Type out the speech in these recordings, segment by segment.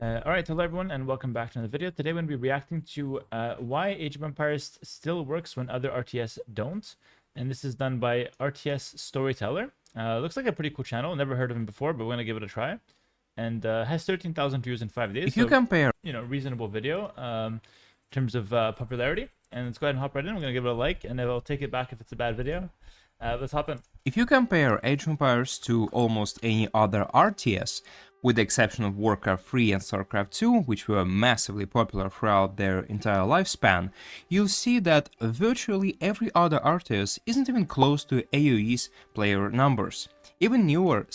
Alright, hello everyone and welcome back to another video. Today we're going to be reacting to why Age of Empires still works when other RTS don't. And this is done by RTS Storyteller. Looks like a pretty cool channel. Never heard of him before, but we're going to give it a try. And has 13,000 views in 5 days. If you compare, reasonable video in terms of popularity. And let's go ahead and hop right in. We're going to give it a like and I'll take it back if it's a bad video. Let's hop in. if you compare Age of Empires to almost any other RTS, with the exception of Warcraft 3 and StarCraft 2, which were massively popular throughout their entire lifespan, you'll see that virtually every other RTS isn't even close to AoE's player numbers. Even newer.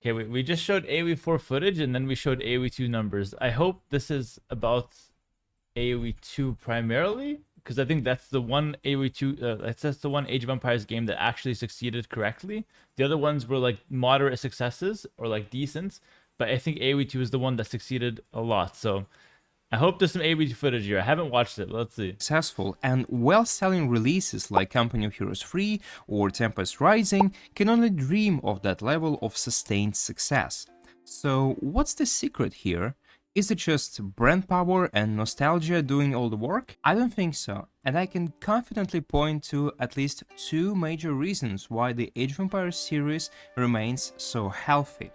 Okay, we just showed AoE 4 footage and then we showed AoE 2 numbers. I hope this is about AoE 2 primarily, because I think that's the one AoE 2, that's the one Age of Empires game that actually succeeded correctly. The other ones were like moderate successes or like decent, but I think AoE 2 is the one that succeeded a lot. So I hope there's some AoE 2 footage here. I haven't watched it, but let's see. Successful and well-selling releases like Company of Heroes 3 or Tempest Rising can only dream of that level of sustained success. So what's the secret here? Is it just brand power and nostalgia doing all the work? I don't think so, and I can confidently point to at least two major reasons why the Age of Empires series remains so healthy.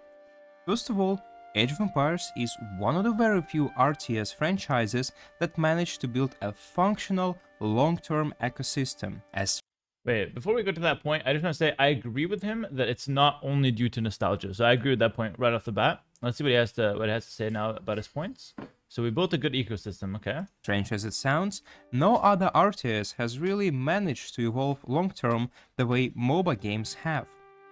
First of all, Age of Empires is one of the very few RTS franchises that managed to build a functional, long-term ecosystem. Wait, before we go to that point, I just want to say I agree with him that it's not only due to nostalgia. So I agree with that point right off the bat. Let's see what he has to say now about his points. So we built a good ecosystem, okay? Strange as it sounds, no other RTS has really managed to evolve long-term the way MOBA games have.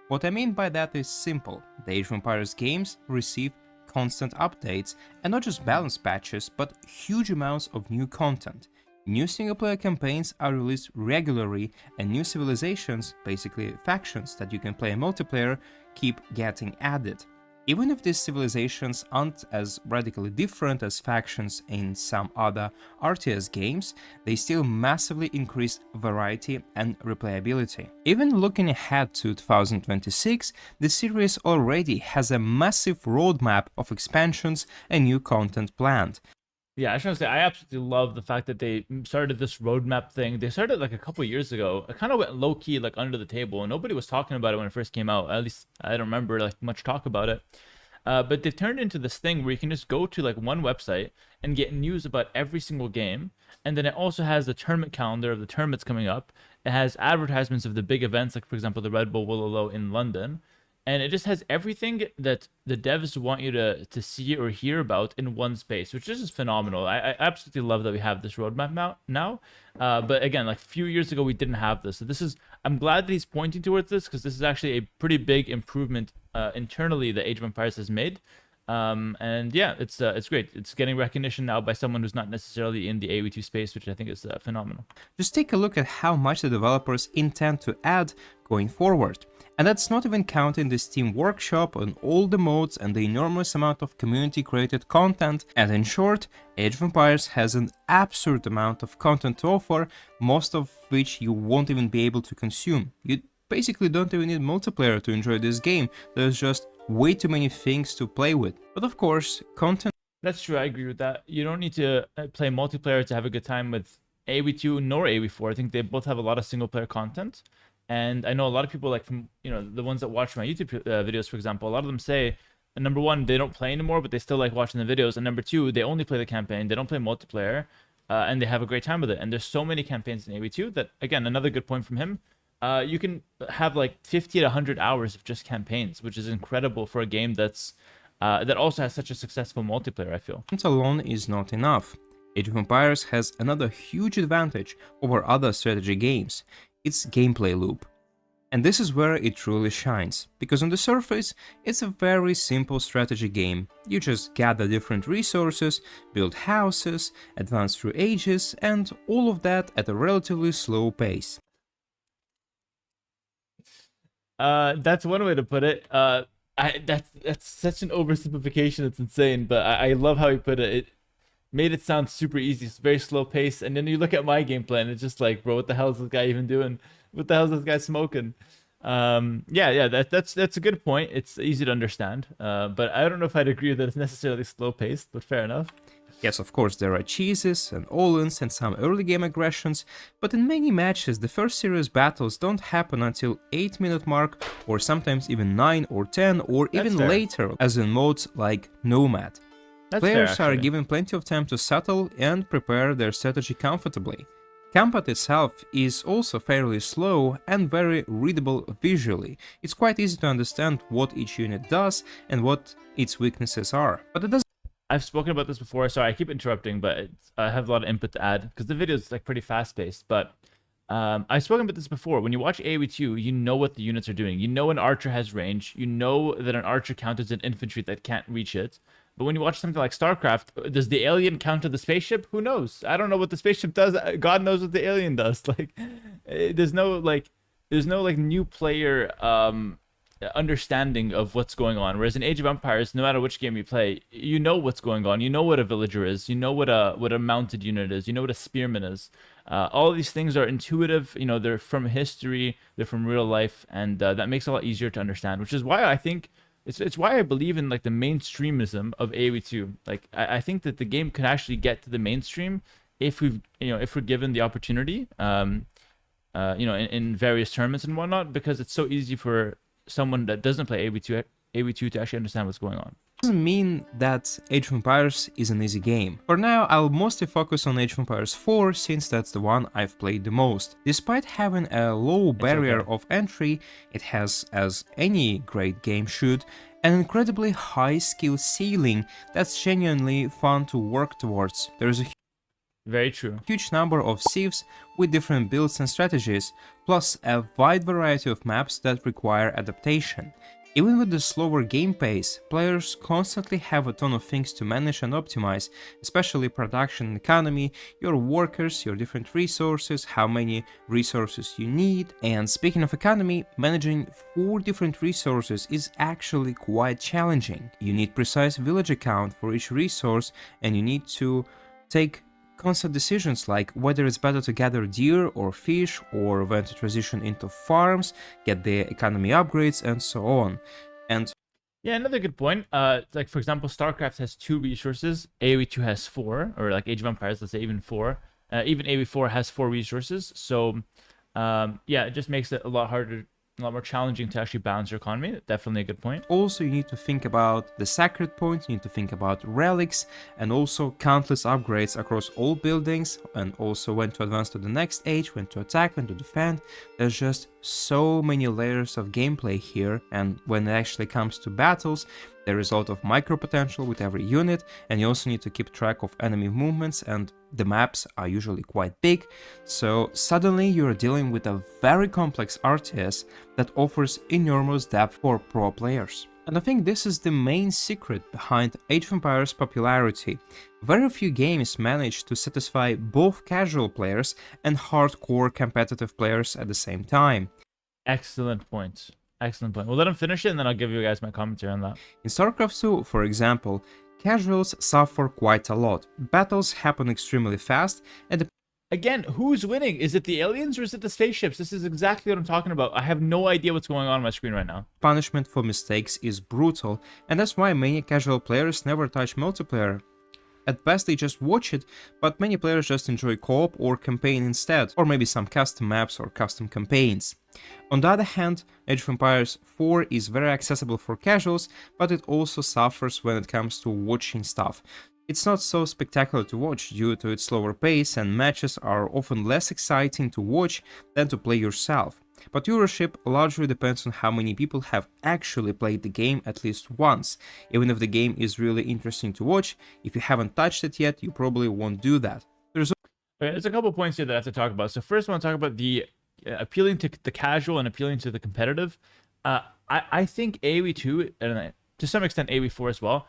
What I mean by that is simple. The Age of Empires games receive constant updates, and not just balance patches, but huge amounts of new content. New single-player campaigns are released regularly, and new civilizations, basically factions that you can play in multiplayer, keep getting added. Even if these civilizations aren't as radically different as factions in some other RTS games, they still massively increase variety and replayability. Even looking ahead to 2026, the series already has a massive roadmap of expansions and new content planned. Yeah, I just want to say I absolutely love the fact that they started this roadmap thing. They started like a couple years ago. It kind of went low key, like under the table, and nobody was talking about it when it first came out. At least I don't remember like much talk about it. But they've turned into this thing where you can just go to like one website and get news about every single game, and then it also has the tournament calendar of the tournaments coming up. It has advertisements of the big events, like for example the Red Bull Willow in London. And it just has everything that the devs want you to see or hear about in one space, which is just phenomenal. I absolutely love that we have this roadmap now. But again, like a few years ago, we didn't have this. So I'm glad that he's pointing towards this, because this is actually a pretty big improvement internally that Age of Empires has made. And yeah, it's great. It's getting recognition now by someone who's not necessarily in the AoE2 space, which I think is phenomenal. Just take a look at how much the developers intend to add going forward. And that's not even counting the Steam Workshop and all the mods and the enormous amount of community-created content. And in short, Age of Empires has an absurd amount of content to offer, most of which you won't even be able to consume. You basically don't even need multiplayer to enjoy this game. There's just way too many things to play with. But of course, content... That's true, I agree with that. You don't need to play multiplayer to have a good time with AoE2 nor AoE4. I think they both have a lot of single-player content. And I know a lot of people, like from, the ones that watch my YouTube videos, for example, a lot of them say, number one, they don't play anymore, but they still like watching the videos. And number two, they only play the campaign. They don't play multiplayer, and they have a great time with it. And there's so many campaigns in AoE2 that, again, another good point from him, you can have like 50 to 100 hours of just campaigns, which is incredible for a game that also has such a successful multiplayer, I feel. alone is not enough. Age of Empires has another huge advantage over other strategy games. Its gameplay loop. And this is where it truly shines, because on the surface, it's a very simple strategy game. You just gather different resources, build houses, advance through ages, and all of that at a relatively slow pace. That's one way to put it. That's such an oversimplification, it's insane, but I love how he put it. It made it sound super easy. It's very slow pace, and then you look at my gameplay and it's just like, bro, what the hell is this guy even doing? What the hell is this guy smoking? Yeah, that's a good point. It's easy to understand. But I don't know if I'd agree that it's necessarily slow paced, but fair enough. Yes, of course, there are cheeses and all-ins and some early game aggressions, but in many matches the first serious battles don't happen until 8-minute mark, or sometimes even 9 or 10 or That's even fair. later, as in modes like Nomad. That's fair, Players are actually. given plenty of time to settle and prepare their strategy comfortably. Combat itself is also fairly slow and very readable visually. It's quite easy to understand what each unit does and what its weaknesses are. But it doesn't I've spoken about this before. Sorry, I keep interrupting, but I have a lot of input to add because the video is like pretty fast paced. But I've spoken about this before. When you watch AoE2, you know what the units are doing. You know an archer has range. You know that an archer counters an infantry that can't reach it. But when you watch something like StarCraft, does the alien counter the spaceship? Who knows? I don't know what the spaceship does. God knows what the alien does. Like, there's no like new player understanding of what's going on. Whereas in Age of Empires, no matter which game you play, you know what's going on. You know what a villager is. You know what a mounted unit is. You know what a spearman is. All of these things are intuitive. You know, they're from history. They're from real life, and that makes it a lot easier to understand. Which is why I think it's why I believe in like the mainstreamism of AoE2. Like I think that the game could actually get to the mainstream if if we're given the opportunity. In various tournaments and whatnot, because it's so easy for someone that doesn't play AV2 to actually understand what's going on. doesn't mean that Age of Empires is an easy game. For now, I'll mostly focus on Age of Empires 4 since that's the one I've played the most. Despite having a low barrier Okay. of entry, it has, as any great game should, an incredibly high skill ceiling that's genuinely fun to work towards. There's a Very true. huge number of civs with different builds and strategies, plus a wide variety of maps that require adaptation. Even with the slower game pace, players constantly have a ton of things to manage and optimize, especially production and economy, your workers, your different resources, how many resources you need. And speaking of economy, managing 4 different resources is actually quite challenging. You need precise village count for each resource, and you need to take constant decisions like whether it's better to gather deer or fish, or when to transition into farms, get the economy upgrades, and so on. And Yeah, another good point. Like for example, StarCraft has 2 resources. AoE2 has 4, or like Age of Empires, let's say even 4. Even AoE4 has 4 resources. So, yeah, it just makes it a lot harder, a lot more challenging to actually balance your economy. Definitely a good point. also, you need to think about the sacred points, you need to think about relics, and also countless upgrades across all buildings, and also when to advance to the next age, when to attack, when to defend. There's just so many layers of gameplay here, and when it actually comes to battles, there is a lot of micro potential with every unit, and you also need to keep track of enemy movements, and the maps are usually quite big, so suddenly you're dealing with a very complex RTS that offers enormous depth for pro players. And I think this is the main secret behind Age of Empires' popularity. Very few games manage to satisfy both casual players and hardcore competitive players at the same time. Excellent point. Excellent point. We'll let him finish it, and then I'll give you guys my commentary on that. In StarCraft 2, for example, casuals suffer quite a lot. Battles happen extremely fast, and the Again, who's winning? Is it the aliens or is it the spaceships? This is exactly what I'm talking about. I have no idea what's going on my screen right now. punishment for mistakes is brutal, and that's why many casual players never touch multiplayer. At best they just watch it, but many players just enjoy co-op or campaign instead, or maybe some custom maps or custom campaigns. On the other hand, Age of Empires 4 is very accessible for casuals, but it also suffers when it comes to watching stuff. It's not so spectacular to watch due to its slower pace, and matches are often less exciting to watch than to play yourself. But viewership largely depends on how many people have actually played the game at least once. Even if the game is really interesting to watch, if you haven't touched it yet, you probably won't do that. Okay, there's a couple points here that I have to talk about. So first, I want to talk about the appealing to the casual and appealing to the competitive. I think AoE2 and to some extent AoE4 as well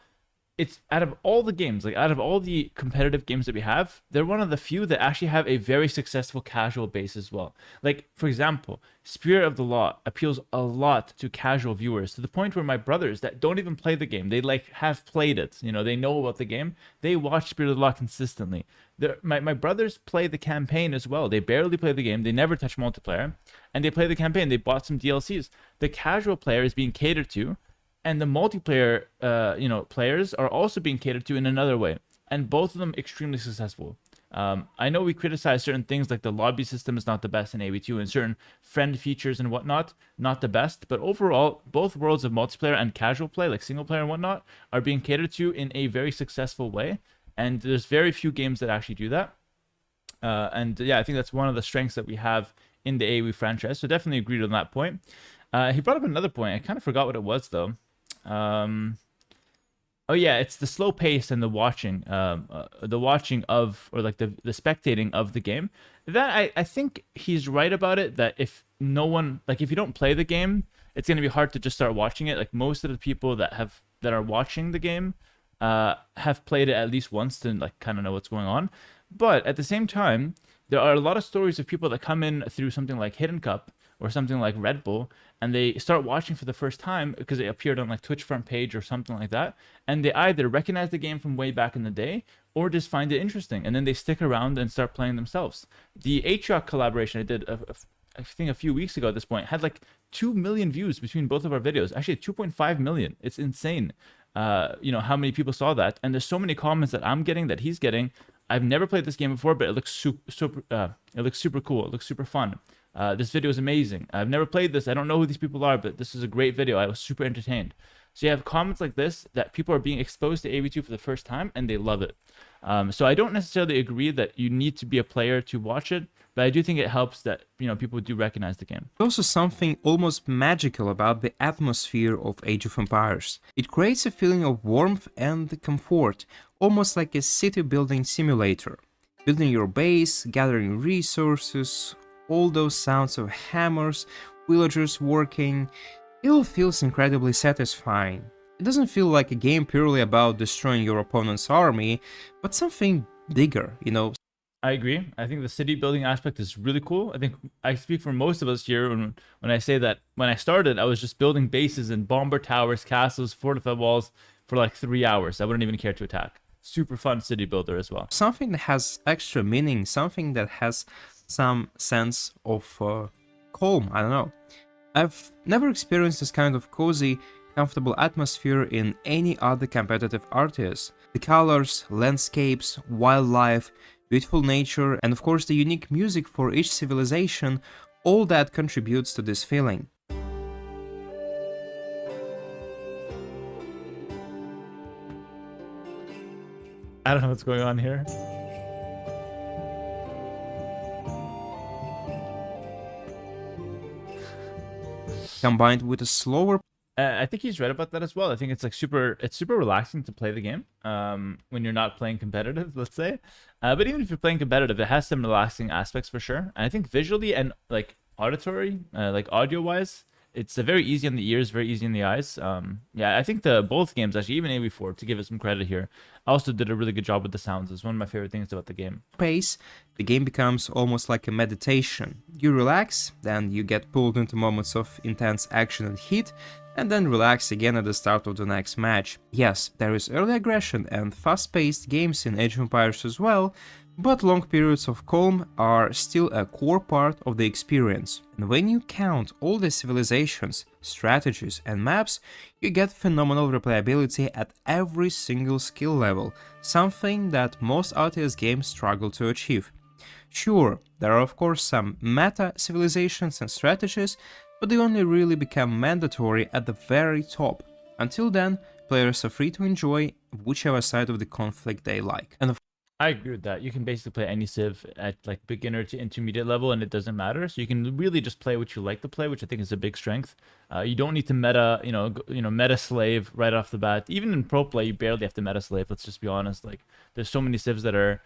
it's out of all the games, like out of all the competitive games that we have, they're one of the few that actually have a very successful casual base as well. Like, for example, Spirit of the Law appeals a lot to casual viewers, to the point where my brothers that don't even play the game, they like have played it, you know, they know about the game, they watch Spirit of the Law consistently. My brothers play the campaign as well. They barely play the game, they never touch multiplayer, and they play the campaign. They bought some DLCs. The casual player is being catered to, and the multiplayer players are also being catered to in another way, and both of them extremely successful. I know we criticize certain things like the lobby system is not the best in AV2, and certain friend features and whatnot not the best, but overall both worlds of multiplayer and casual play, like single player and whatnot, are being catered to in a very successful way, and there's very few games that actually do that. And yeah, I think that's one of the strengths that we have in the AoE franchise, so definitely agreed on that point. He brought up another point. I kind of forgot what it was though. Oh yeah, it's the slow pace and the watching of, or like the spectating of the game. That I think he's right about it. That if no one, like if you don't play the game, it's gonna be hard to just start watching it. Like most of the people that are watching the game, have played it at least once to like kind of know what's going on. But at the same time, there are a lot of stories of people that come in through something like Hidden Cup or something like Red Bull, and they start watching for the first time because it appeared on like Twitch front page or something like that, and they either recognize the game from way back in the day or just find it interesting, and then they stick around and start playing themselves. The Atrioc collaboration I did, I think a few weeks ago at this point, had like 2 million views between both of our videos. Actually, 2.5 million. It's insane. How many people saw that, and there's so many comments that I'm getting, that he's getting. I've never played this game before, but it looks super cool. It looks super fun. This video is amazing. I've never played this. I don't know who these people are, but this is a great video. I was super entertained. So you have comments like this, that people are being exposed to AV2 for the first time and they love it. So I don't necessarily agree that you need to be a player to watch it, but I do think it helps that people do recognize the game. There's also something almost magical about the atmosphere of Age of Empires. It creates a feeling of warmth and comfort, almost like a city building simulator. Building your base, gathering resources, all those sounds of hammers, villagers working, it all feels incredibly satisfying. It doesn't feel like a game purely about destroying your opponent's army, but something bigger, I agree. I think the city building aspect is really cool. I think I speak for most of us here when I say that when I started, I was just building bases and bomber towers, castles, fortified walls for like 3 hours. I wouldn't even care to attack. Super fun city builder as well. Something that has extra meaning, something that has some sense of calm, I don't know. I've never experienced this kind of cozy, comfortable atmosphere in any other competitive RTS. The colors, landscapes, wildlife, beautiful nature, and of course the unique music for each civilization, all that contributes to this feeling. I don't know what's going on here. Combined with a slower... I think he's right about that as well. I think it's like super relaxing to play the game when you're not playing competitive, let's say. But even if you're playing competitive, it has some relaxing aspects for sure. And I think visually and like auditory, like audio wise, it's very easy on the ears, very easy on the eyes. Yeah, I think both games, actually, even AV4, to give it some credit here, also did a really good job with the sounds. It's one of my favorite things about the game. Pace, the game becomes almost like a meditation. You relax, then you get pulled into moments of intense action and heat, and then relax again at the start of the next match. Yes, there is early aggression and fast-paced games in Age of Empires as well, but long periods of calm are still a core part of the experience. And when you count all the civilizations, strategies and maps, you get phenomenal replayability at every single skill level, something that most RTS games struggle to achieve. Sure, there are of course some meta civilizations and strategies, but they only really become mandatory at the very top. Until then, players are free to enjoy whichever side of the conflict they like. And I agree with that. You can basically play any civ at like beginner to intermediate level, and it doesn't matter. So you can really just play what you like to play, which I think is a big strength. You don't need to meta, meta slave right off the bat. Even in pro play, you barely have to meta slave. Let's just be honest. Like, there's so many civs that are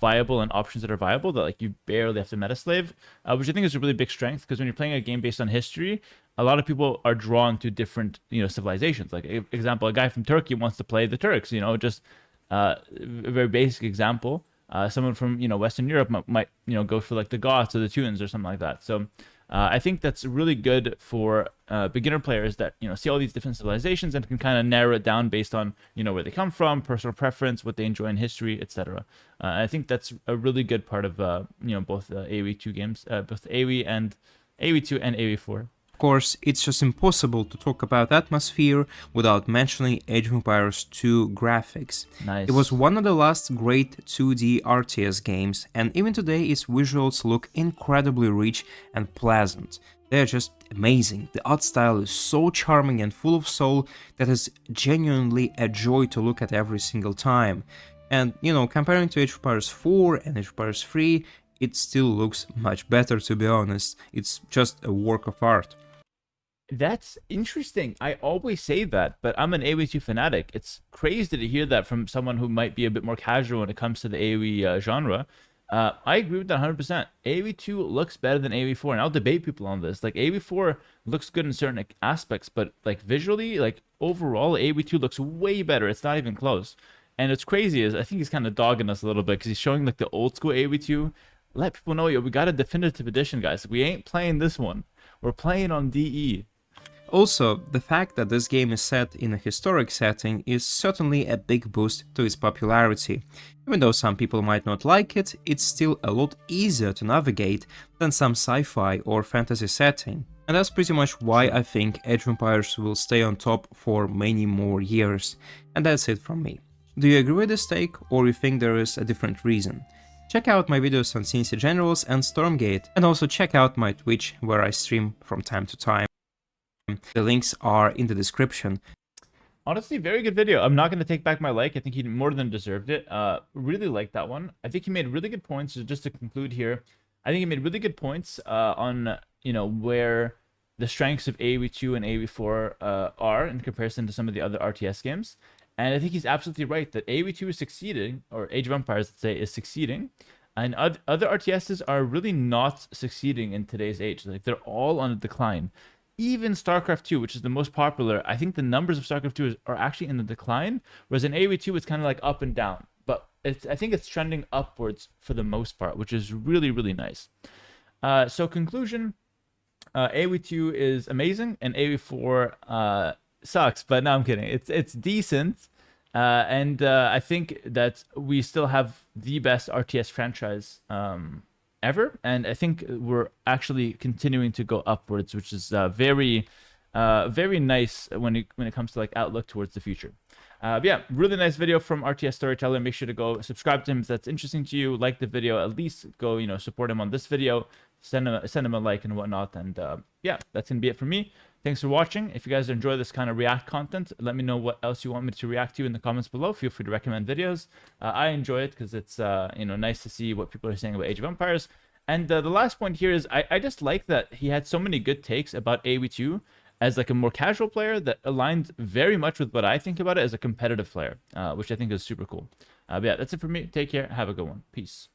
viable and options that are viable that like you barely have to meta slave, which I think is a really big strength, because when you're playing a game based on history, a lot of people are drawn to different, civilizations. Like, example, a guy from Turkey wants to play the Turks. Just a very basic example. Someone from Western Europe might go for like the Goths or the Teuns or something like that. So I think that's really good for beginner players that see all these different civilizations and can kind of narrow it down based on where they come from, personal preference, what they enjoy in history, etc. I think that's a really good part of both AoE2 games, both AoE and AoE2 and AoE4. Of course, it's just impossible to talk about atmosphere without mentioning Age of Empires 2 graphics. Nice. It was one of the last great 2D RTS games, and even today its visuals look incredibly rich and pleasant. They're just amazing. The art style is so charming and full of soul that it's genuinely a joy to look at every single time. And, comparing to Age of Empires 4 and Age of Empires 3, it still looks much better, to be honest. It's just a work of art. That's interesting. I always say that, but I'm an AoE2 fanatic. It's crazy to hear that from someone who might be a bit more casual when it comes to the AoE genre. I agree with that 100%. AoE2 looks better than AoE4, and I'll debate people on this. Like, AoE4 looks good in certain aspects, but like visually, like overall, AoE2 looks way better. It's not even close. And what's crazy is I think he's kind of dogging us a little bit because he's showing like the old school AoE2. Let people know, yo, we got a definitive edition, guys. We ain't playing this one. We're playing on DE. Also, the fact that this game is set in a historic setting is certainly a big boost to its popularity. Even though some people might not like it, it's still a lot easier to navigate than some sci-fi or fantasy setting. And that's pretty much why I think Age of Empires will stay on top for many more years. And that's it from me. Do you agree with this take, or you think there is a different reason? Check out my videos on CNC Generals and Stormgate, and also check out my Twitch where I stream from time to time. The links are in the description. Honestly, very good video. I'm not going to take back my like. I think he more than deserved it. Really liked that one. I think he made really good points. So just to conclude here, I think he made really good points on, where the strengths of AoE2 and AoE4 are in comparison to some of the other RTS games. And I think he's absolutely right that AoE2 is succeeding, or Age of Empires, let's say, is succeeding. And other RTSs are really not succeeding in today's age. Like, they're all on a decline. Even StarCraft 2, which is the most popular, I think the numbers of StarCraft 2 are actually in the decline, whereas in AoE2 it's kind of like up and down. But I think it's trending upwards for the most part, which is really, really nice. So conclusion, AoE2 is amazing, and AoE4 sucks, but no, I'm kidding. It's decent, and I think that we still have the best RTS franchise ever, and I think we're actually continuing to go upwards, which is very nice when it comes to like outlook towards the future. Yeah, really nice video from RTS Storyteller. Make sure to go subscribe to him if that's interesting to you. Like the video, at least go support him on this video. Send him a like and whatnot. And yeah, that's gonna be it for me. Thanks for watching. If you guys enjoy this kind of React content, let me know what else you want me to react to in the comments below. Feel free to recommend videos. I enjoy it because it's nice to see what people are saying about Age of Empires. And the last point here is I just like that he had so many good takes about AoE2 as like a more casual player that aligned very much with what I think about it as a competitive player, which I think is super cool. But yeah, that's it for me. Take care. Have a good one. Peace.